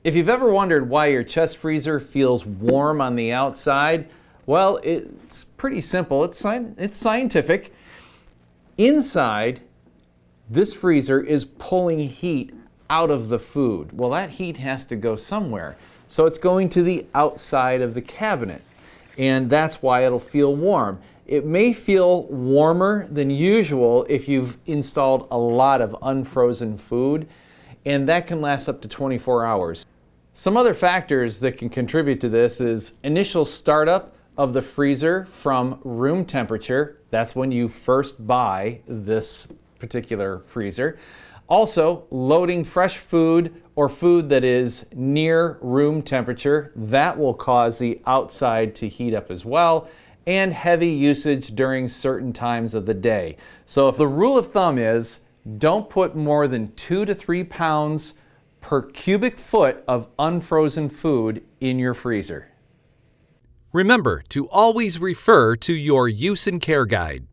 If you've ever wondered why your chest freezer feels warm on the outside, well, it's pretty simple. It's scientific. Inside, this freezer is pulling heat out of the food. Well, that heat has to go somewhere. So it's going to the outside of the cabinet. And that's why it'll feel warm. It may feel warmer than usual if you've installed a lot of unfrozen food, and that can last up to 24 hours. Some other factors that can contribute to this is initial startup of the freezer from room temperature. That's when you first buy this particular freezer. Also, loading fresh food or food that is near room temperature, that will cause the outside to heat up as well, and heavy usage during certain times of the day. So if the rule of thumb is don't put more than 2 to 3 pounds per cubic foot of unfrozen food in your freezer. Remember to always refer to your use and care guide.